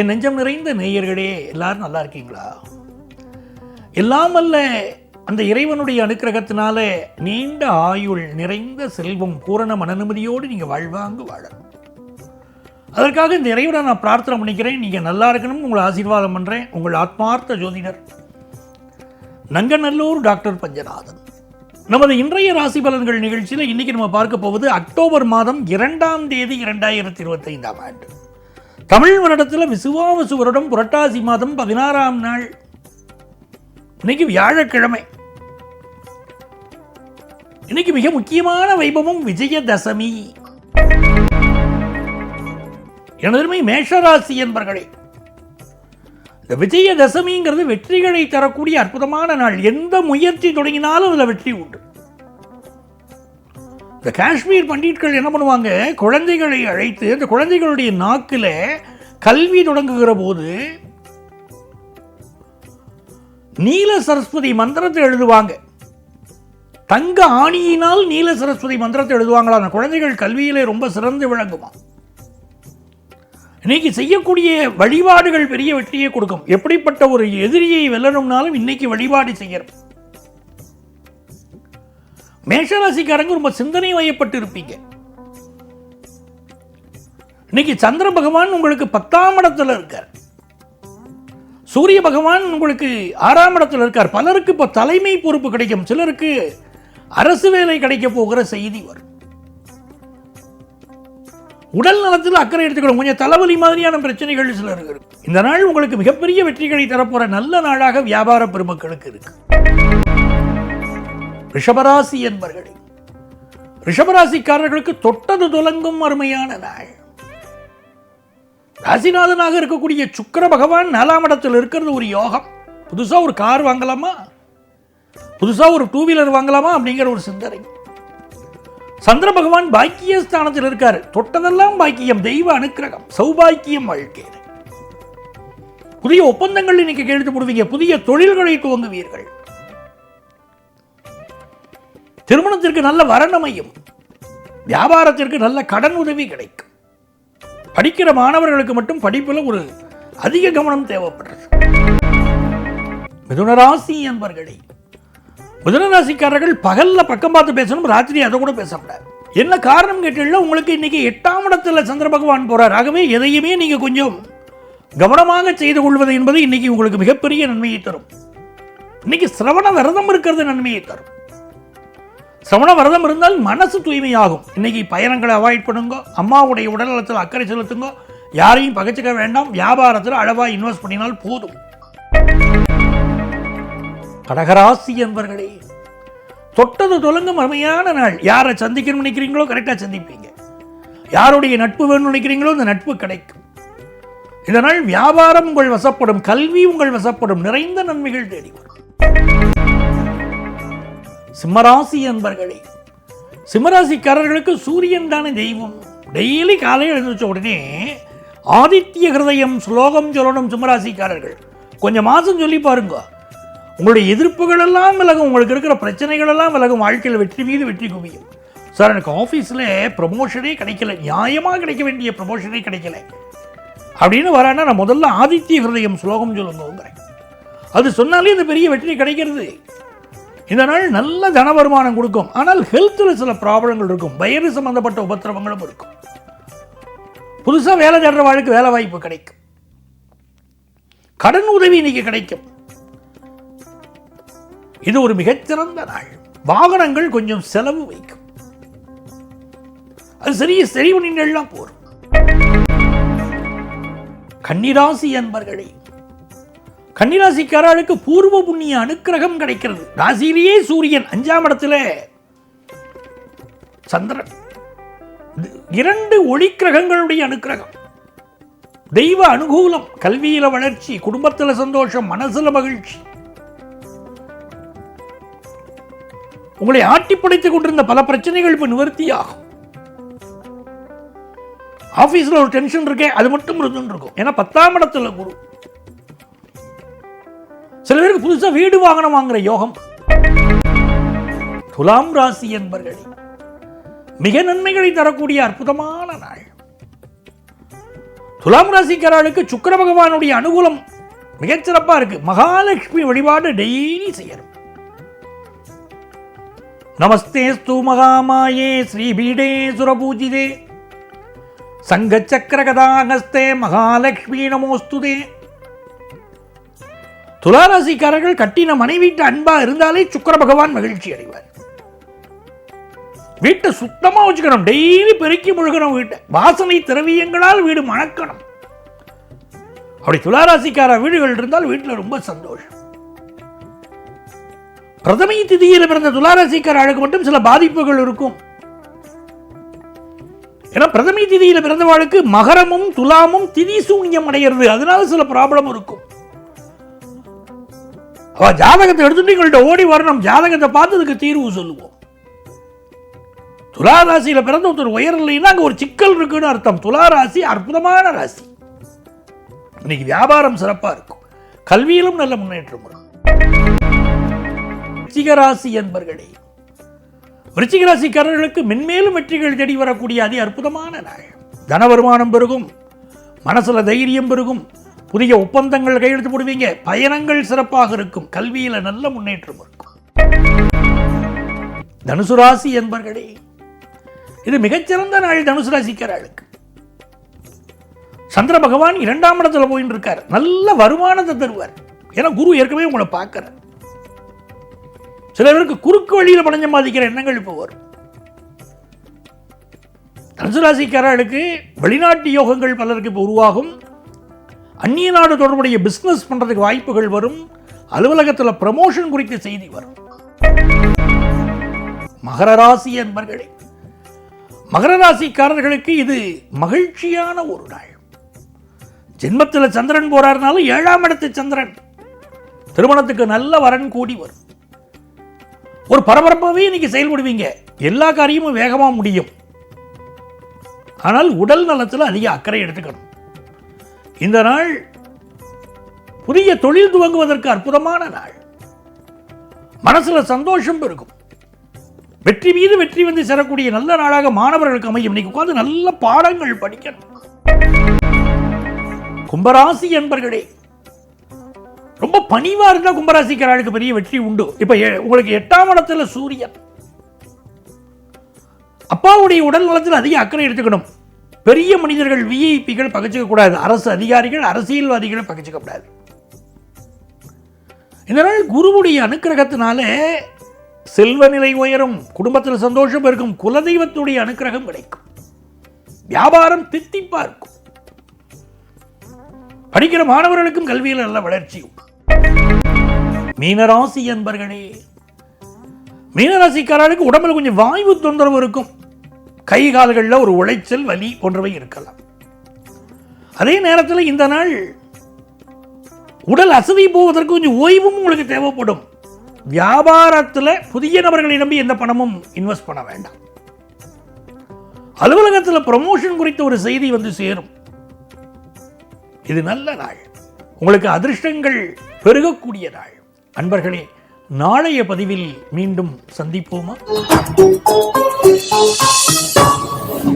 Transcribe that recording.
என் நெஞ்சம் நிறைந்த நேயர்களே, எல்லாரும் நல்லா இருக்கீங்களா? எல்லாம் அல்ல அந்த இறைவனுடைய அனுக்கிரகத்தினால நீண்ட ஆயுள், நிறைந்த செல்வம், பூரண மனநிம்மதியோடு நீங்கள் வாழ்வாங்க வாழணும். அதற்காக இந்த இறைவனை நான் பிரார்த்தனை பண்ணிக்கிறேன். நீங்கள் நல்லா இருக்கணும்னு உங்களை ஆசீர்வாதம் பண்ணுறேன். உங்கள் ஆத்மார்த்த ஜோதிடர் நங்கநல்லூர் டாக்டர் பஞ்சநாதன். நமது இன்றைய ராசி பலன்கள் நிகழ்ச்சியில் இன்றைக்கி நம்ம பார்க்க போவது அக்டோபர் மாதம் 2ஆம் தேதி 2025ஆம் ஆண்டு. தமிழ் வருடத்தில் விசுவாவசு வருடம் புரட்டாசி மாதம் 16ஆம் நாள். இன்னைக்கு வியாழக்கிழமை. இன்னைக்கு மிக முக்கியமான வைபவம் விஜயதசமி. எனதருமை மேஷராசி என்பர்களே, இந்த விஜயதசமிங்கிறது வெற்றிகளை தரக்கூடிய அற்புதமான நாள். எந்த முயற்சி தொடங்கினாலும் அதில் வெற்றி உண்டு. இந்த காஷ்மீர் பண்டிட்கள் என்ன பண்ணுவாங்க, குழந்தைகளை அழைத்து அந்த குழந்தைகளுடைய நாக்கில் கல்வி தொடங்குகிற போது நீல சரஸ்வதி மந்திரத்தை எழுதுவாங்க. தங்க ஆணியினால் நீல சரஸ்வதி மந்திரத்தை எழுதுவாங்களா. அந்த குழந்தைகள் கல்வியிலே ரொம்ப சிறந்து விளங்குமா. இன்னைக்கு செய்யக்கூடிய வழிபாடுகள் பெரிய வெற்றியை கொடுக்கும். எப்படிப்பட்ட ஒரு எதிரியை வெல்லணும்னாலும் இன்னைக்கு வழிபாடு செய்யணும். மேஷராசிக்காரங்க ரொம்ப சிந்தனை வயப்பட்டு இருப்பீங்க. இன்னைக்கு சந்திர பகவான் உங்களுக்கு 10ஆம் இடத்துல இருக்கார். சூரிய பகவான் உங்களுக்கு 6ஆம் இடத்துல இருக்கார். பலருக்கு இப்போ தலைமை பொறுப்பு கிடைக்கும். சிலருக்கு அரசு வேலை கிடைக்க போகிற செய்தி வரும். உடல் நலத்தில் அக்கறை எடுத்துக்கணும். கொஞ்சம் தலைவலி மாதிரியான பிரச்சனைகள் சிலர் இருக்கு. இந்த நாள் உங்களுக்கு மிகப்பெரிய வெற்றிகளை தரப்போற நல்ல நாளாக வியாபார பெருமக்களுக்கு இருக்கு. ரிஷபராசி என்பர்களே, ரிஷபராசிக்காரர்களுக்கு தொட்டது துலங்கும் அருமையான நாள். ராசிநாதனாக இருக்கக்கூடிய சுக்கிர பகவான் 4ஆம் இடத்தில் இருக்கிறது ஒரு யோகம். புதுசா ஒரு கார் வாங்கலாமா, புதுசா ஒரு 2 வீலர் வாங்கலாமா அப்படிங்கிற ஒரு சிந்தனை. சந்திர பகவான் பாக்கியஸ்தானத்தில் இருக்காரு. தொட்டதெல்லாம் பாக்கியம், தெய்வ அனுக்கிரகம், சௌபாக்கியம் வாழ்க்கை. புதிய ஒப்பந்தங்கள் இன்னைக்கு கேட்டு போடுவீங்க. புதிய தொழில்களை துவங்குவீர்கள். திருமணத்திற்கு நல்ல வரனமையும், வியாபாரத்திற்கு நல்ல கடன் உதவி கிடைக்கும். படிக்கிற மாணவர்களுக்கு மட்டும் படிப்பில் ஒரு அதிக கவனம் தேவைப்படுறது. மிதுனராசி என்பர்களே, மிதுனராசிக்காரர்கள் பகல்ல பக்கம் பார்த்து பேசணும், ராத்திரி அதை கூட பேசக்கூடாது. என்ன காரணம் கேட்டீங்கன்னா, உங்களுக்கு இன்னைக்கு 8ஆம் இடத்துல சந்திர பகவான் போறார். ஆகவே எதையுமே நீங்க கொஞ்சம் கவனமாக செய்து கொள்வது என்பது இன்னைக்கு உங்களுக்கு மிகப்பெரிய நன்மையை தரும். இன்னைக்கு சிரவண விரதம் இருக்கிறது நன்மையை தரும். சிரவண விரதம் இருந்தால் மனசு தூய்மையாகும். இன்னைக்கு பயணங்களை அவாய்ட் பண்ணுங்க. அம்மாவுடைய உடல்நலத்தில் அக்கறை செலுத்துங்க. யாரையும் பகைச்சிக்க வேண்டாம். வியாபாரத்தில் அளவா இன்வெஸ்ட் பண்ணினால் போதும். கடகராசி என்பர்களே, தொட்டது துலங்கும் அருமையான நாள். யாரை சந்திக்கணும்னு நினைக்கிறீங்களோ கரெக்டாக சந்திப்பீங்க. யாருடைய நட்பு வேணும்னு நினைக்கிறீங்களோ அந்த நட்பு கிடைக்கும். இந்த நாள் வியாபாரம் உங்கள் வசப்படும், கல்வி உங்கள் வசப்படும், நிறைந்த நன்மைகள் தேடி வரும். சிம்மராசி என்பர்களே, சிம்மராசிக்காரர்களுக்கு சூரியன் தானே தெய்வம். டெய்லி காலையில் எழுந்திருச்ச உடனே ஆதித்ய ஹிருதயம் ஸ்லோகம் சொல்லணும். சிம்மராசிக்காரர்கள் கொஞ்சம் மாசம் சொல்லி பாருங்க. உங்களுடைய எதிர்ப்புகள் எல்லாம் விலகும். உங்களுக்கு இருக்கிற பிரச்சனைகள் எல்லாம் விலகும். வாழ்க்கையில் வெற்றி மீது வெற்றி குவியும். சார், எனக்கு ஆஃபீஸில் ப்ரமோஷனே கிடைக்கல, நியாயமாக கிடைக்க வேண்டிய ப்ரமோஷனே கிடைக்கல அப்படின்னு வரானா, நான் முதல்ல ஆதித்ய ஹிருதயம் ஸ்லோகம் சொல்லுங்கிறேன். அது சொன்னாலே இந்த பெரிய வெற்றி கிடைக்கிறது. இந்த நாள் நல்ல தன வருமானம் கொடுக்கும். ஆனால் ஹெல்த்தில் சில ப்ராப்ளங்கள் இருக்கும். வயிறு சம்பந்தப்பட்ட உபத்திரவங்களும் இருக்கும். புதுசாக வேலை தேடுற வாழ்க்கை வேலை வாய்ப்பு கிடைக்கும். கடன் உதவி இன்னைக்கு கிடைக்கும். இது ஒரு மிகச்சிறந்த நாள். வாகனங்கள் கொஞ்சம் செலவு வைக்கும். அது சரி பண்ணிங்கள்லாம் போரும். கன்னிராசி என்பர்களே, கன்னிராசிக்காரர்களுக்கு பூர்வ புண்ணிய அனுக்கிரகம் கிடைக்கிறது. ராசியிலேயே சூரியன், 5ஆம் இடத்துல சந்திரன், 2 ஒளி கிரகங்களுடைய அனுக்கிரகம், தெய்வ அனுகூலம், கல்வியில வளர்ச்சி, குடும்பத்தில் சந்தோஷம், மனசுல மகிழ்ச்சி. உங்களை ஆட்டி படைத்துக் கொண்டிருந்த பல பிரச்சனைகள் இப்ப நிவர்த்தியாகும். ஆபீஸ்ல ஒரு டென்ஷன் இருக்கே, அது மட்டும் இருக்கும். ஏன்னா 10ஆம் இடத்துல குரு. சில பேருக்கு புதுசா வீடு வாகனம் வாங்குற யோகம். துலாம் ராசி என்பர்களே, மிக நன்மைகளை தரக்கூடிய அற்புதமான நாள். துலாம் ராசிக்காரர்களுக்கு சுக்கிர பகவானுடைய அனுகூலம் மிகச்சிறப்பா இருக்கு. மகாலட்சுமி வழிபாடு டெய்லி செய்யணும். நமஸ்தேஸ்து மகாமாயே ஸ்ரீபீடே சுரபூஜிதே சங்க சக்கர கதாகஸ்தே மகாலட்சுமி நமோஸ்துதே. துளாராசிக்காரர்கள் கட்டின மனைவிட்டு அன்பா இருந்தாலே சுக்கிர பகவான் மகிழ்ச்சி அடைவார். வீட்டை சுத்தமா வச்சுக்கணும். டெய்லி பெருக்கி முழுகணும். வீட்டை வாசனை திரவியங்களால் வீடு மணக்கணும். அப்படி துளாராசிக்கார வீடுகள் இருந்தால் வீட்டில் ரொம்ப சந்தோஷம். பிரதமை திதியில் பிறந்த துளாராசிக்காரர்களுக்கு மட்டும் சில பாதிப்புகள் இருக்கும். ஏன்னா பிரதமை திதியில் பிறந்தவாளுக்கு மகரமும் துலாமும் திதி சூன்யம் அடைகிறது. அதனால சில ப்ராப்ளம் இருக்கும். அவ ஜாதகத்தை எடுத்துட்டு எங்கள்கிட்ட ஓடி வரணும். ஜாதகத்தை பார்த்ததுக்கு தீர்வு சொல்லுவோம். துளாராசியில பிறந்த ஒருத்தர் உயரலைன்னா அங்க ஒரு சிக்கல் இருக்குன்னு அர்த்தம். துளாராசி அற்புதமான ராசி. இன்னைக்கு வியாபாரம் சிறப்பா இருக்கும். கல்வியிலும் நல்ல முன்னேற்றம் வரும். விருச்சிகராசி என்பர்களே, விருச்சிகராசிக்காரர்களுக்கு மென்மேலும் வெற்றிகள் தேடி வரக்கூடிய அதி அற்புதமான நாள். தன வருமானம் பெருகும். மனசுல தைரியம் பெருகும். புதிய ஒப்பந்தங்கள் கையெழுத்து போடுவீங்க. பயணங்கள் சிறப்பாக இருக்கும். கல்வியில நல்ல முன்னேற்றம் இருக்கும். தனுசு ராசி என்பர்களே, இது மிகச்சிறந்த நாள் தனுசு ராசிக்காரர்களுக்கு. சந்திர பகவான் 2ஆம் இடத்துல போயின்னு இருக்கார். நல்ல வருமானத்தை தருவார். ஏன்னா குரு ஏற்கனவே உங்களை பார்க்கிறார். சில பேருக்கு குறுக்கு வழியில் படைஞ்ச மாதிரிக்கிற எண்ணங்கள் இப்போ வரும். தனுசு ராசிக்காரர்களுக்கு வெளிநாட்டு யோகங்கள் பலருக்கு இப்போ உருவாகும். அந்நிய நாடு தொடர்புடைய பிசினஸ் பண்றதுக்கு வாய்ப்புகள் வரும். அலுவலகத்தில் ப்ரமோஷன் குறித்த செய்தி வரும். மகர ராசி என்பர்களே, மகர ராசிக்காரர்களுக்கு இது மகிழ்ச்சியான ஒரு நாள். ஜென்மத்தில் சந்திரன் போறாருனாலும் 7ஆம் இடத்து சந்திரன். திருமணத்துக்கு நல்ல வரன் கூடி வரும். ஒரு பரபரப்பாகவே இன்னைக்கு செயல்படுவீங்க. எல்லா காரியமும் வேகமா முடியும். ஆனால் உடல் நலத்தில் அதிக அக்கறை எடுத்துக்கணும். இந்த நாள் புதிய தொழில் துவங்குவதற்கு அற்புதமான நாள். மனசுல சந்தோஷம் இருக்கும். வெற்றி மீது வெற்றி வந்து சேரக்கூடிய நல்ல நாளாக மாணவர்களுக்கு அமையும். இன்னைக்கு உட்கார்ந்து நல்ல பாடங்கள் படிக்கணும். கும்பராசி என்பர்களே, ரொம்ப பணிவா இருந்தா கும்பராசிக்காரர்களுக்கு பெரிய வெற்றி உண்டு. இப்ப உங்களுக்கு 8ஆம் இடத்துல சூரியன். அப்பாவுடைய உடல் நலத்தில் அதிக அக்கறை எடுத்துக்கணும். பெரிய மனிதர்கள் விஐபிகள் பகிச்சுக்க கூடாது. அரசு அதிகாரிகள் அரசியல்வாதிகளை பகிச்சுக்க கூடாது. இந்த நாள் குருவுடைய அனுக்கிரகத்தினால செல்வ நிலை உயரும். குடும்பத்தில் சந்தோஷம் இருக்கும். குலதெய்வத்துடைய அனுக்கிரகம் கிடைக்கும். வியாபாரம் தித்திப்பா இருக்கும். படிக்கிற மாணவர்களுக்கும் கல்வியில் நல்ல வளர்ச்சி உண்டு. மீனராசி என்பர்களே, மீனராசிக்காரர்களுக்கு உடம்புல கொஞ்சம் வாய்வு தொந்தரவு இருக்கும். கை கால்களில் ஒரு உளைச்சல் வலி போன்றவை இருக்கலாம். அதே நேரத்தில் இந்த நாள் உடல் அசதி போவதற்கு கொஞ்சம் ஓய்வும் உங்களுக்கு தேவைப்படும். வியாபாரத்தில் புதிய நபர்களை நம்பி எந்த பணமும் இன்வெஸ்ட் பண்ண வேண்டாம். அலுவலகத்தில் ப்ரமோஷன் குறித்த ஒரு செய்தி வந்து சேரும். இது நல்ல நாள். உங்களுக்கு அதிர்ஷ்டங்கள் பெருகக்கூடிய நாள். அன்பர்களே, நாளைய பதிவில் மீண்டும் சந்திப்போமா?